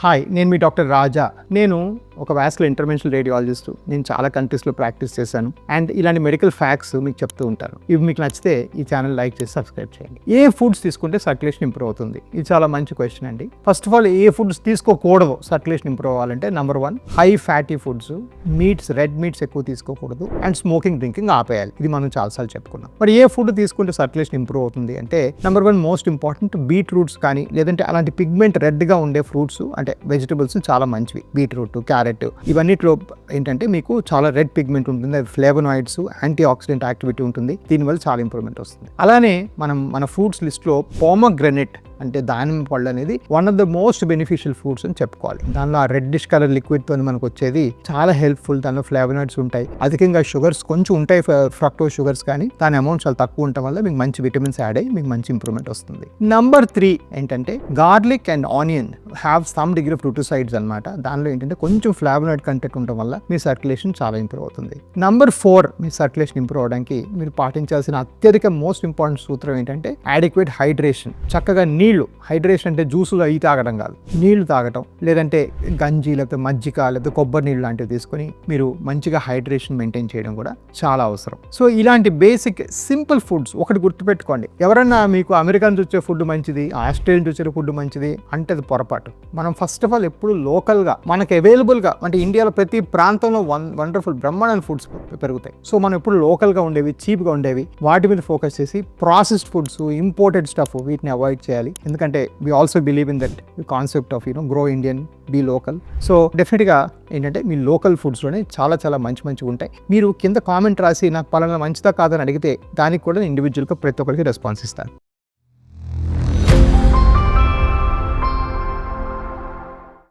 Hi, నేను మీ doctor రాజా. నేను ఒక వాస్కులర్ ఇంటర్వెన్షనల్ రేడియాలజిస్ట్. నేను చాలా కంట్రీస్లో ప్రాక్టీస్ చేశాను అండ్ ఇలాంటి మెడికల్ ఫ్యాక్ట్స్ మీకు చెప్తూ ఉంటాను. ఇవి మీకు నచ్చితే ఈ ఛానల్ లైక్ చేసి సబ్స్క్రైబ్ చేయండి. ఏ ఫుడ్స్ తీసుకుంటే సర్క్యులేషన్ ఇంప్రూవ్ అవుతుంది? ఇది చాలా మంచి క్వశ్చన్ అండి. ఫస్ట్ ఆఫ్ ఆల్, ఏ ఫుడ్స్ తీసుకోకూడదు సర్క్యులేషన్ ఇంప్రూవ్ అవ్వాలంటే number 1, high fatty foods, meats, red meats ఎక్కువ తీసుకోకూడదు అండ్ స్మోకింగ్, డ్రింకింగ్ ఆపేయాలి. ఇది మనం చాలాసార్లు చెప్పుకున్నాం. మరి ఏ ఫుడ్ తీసుకుంటే సర్క్యులేషన్ ఇంప్రూవ్ అవుతుంది అంటే నెంబర్ 1 మోస్ట్ ఇంపార్టెంట్, బీట్రూట్స్ కానీ లేదంటే అలాంటి పిగ్మెంట్ రెడ్గా ఉండే ఫ్రూట్స్ అంటే వెజిటబుల్స్ చాలా మంచివి. బీట్రూట్, క్యారెట్, ఇవన్నిట్లో ఏంటంటే మీకు చాలా రెడ్ పిగ్మెంట్ ఉంటుంది, ఫ్లేవనాయిడ్స్, యాంటీ ఆక్సిడెంట్ యాక్టివిటీ ఉంటుంది. దీనివల్ల చాలా ఇంప్రూవ్మెంట్ వస్తుంది. అలానే మన ఫ్రూట్స్ లిస్ట్లో పోమోగ్రనేట్ అంటే దానిమ్మ పళ్ళు అనేది one of the most beneficial fruits అని చెప్పుకోవాలి. దానిలో ఆ రెడ్డిష్ కలర్ లిక్విడ్తో మనకు వచ్చేది చాలా హెల్ప్ఫుల్. దానిలో ఫ్లేవనాయిడ్స్ ఉంటాయి, అధికంగా షుగర్స్ కొంచెం ఉంటాయి, ఫ్రక్టోజ్ షుగర్స్, కానీ దాని అమౌంట్ చాలా తక్కువ ఉండటం వల్ల మీకు మంచి విటమిన్స్ యాడ్ అయ్యి మీకు మంచి ఇంప్రూవ్మెంట్ వస్తుంది. నెంబర్ 3 ఏంటంటే garlic and onion have some degree of rutosides అనమాట. దానిలో ఏంటంటే కొంచెం ఫ్లేవనాయిడ్ కంటెంట్ ఉండటం వల్ల మీ సర్క్యులేషన్ చాలా ఇంప్రూవ్ అవుతుంది. నెంబర్ 4, మీ సర్క్యులేషన్ ఇంప్రూవ్ అవడానికి మీరు పాటించాల్సిన అత్యధిక మోస్ట్ ఇంపార్టెంట్ సూత్రం ఏంటంటే అడిక్వేట్ హైడ్రేషన్. చక్కగా నీళ్లు, హైడ్రేషన్ అంటే జ్యూసులు అవి తాగడం కాదు, నీళ్లు తాగటం, లేదంటే గంజి, లేకపోతే మజ్జిగ, లేకపోతే కొబ్బరి నీళ్ళు లాంటివి తీసుకొని మీరు మంచిగా హైడ్రేషన్ మెయింటైన్ చేయడం కూడా చాలా అవసరం. సో ఇలాంటి బేసిక్ సింపుల్ ఫుడ్స్ ఒకటి గుర్తుపెట్టుకోండి. ఎవరన్నా మీకు అమెరికా నుంచి వచ్చే ఫుడ్ మంచిది, ఆస్ట్రేలియా నుంచి వచ్చే ఫుడ్ మంచిది అంటే అది పొరపాటు. మనం ఫస్ట్ ఆఫ్ ఆల్ ఎప్పుడు లోకల్గా మనకు అవైలబుల్గా అంటే ఇండియాలో ప్రతి ప్రాంతంలో వండర్ఫుల్ బ్రహ్మాండ ఫుడ్స్ పెరుగుతాయి. సో మనం ఎప్పుడు లోకల్గా ఉండేవి, చీప్గా ఉండేవి వాటి మీద ఫోకస్ చేసి ప్రాసెస్డ్ ఫుడ్స్, ఇంపోర్టెడ్ స్టఫ్ వీటిని అవాయిడ్ చేయాలి. ఎందుకంటే we also believe in that concept of grow Indian, be local. So డెఫినెట్గా ఏంటంటే మీ లోకల్ ఫుడ్స్లోనే చాలా చాలా మంచి ఉంటాయి. మీరు కింద కామెంట్ రాసి నాకు పలానా మంచిదా కాదని అడిగితే దానికి కూడా ఇండివిజువల్గా ప్రతి ఒక్కరికి రెస్పాన్స్ ఇస్తాను.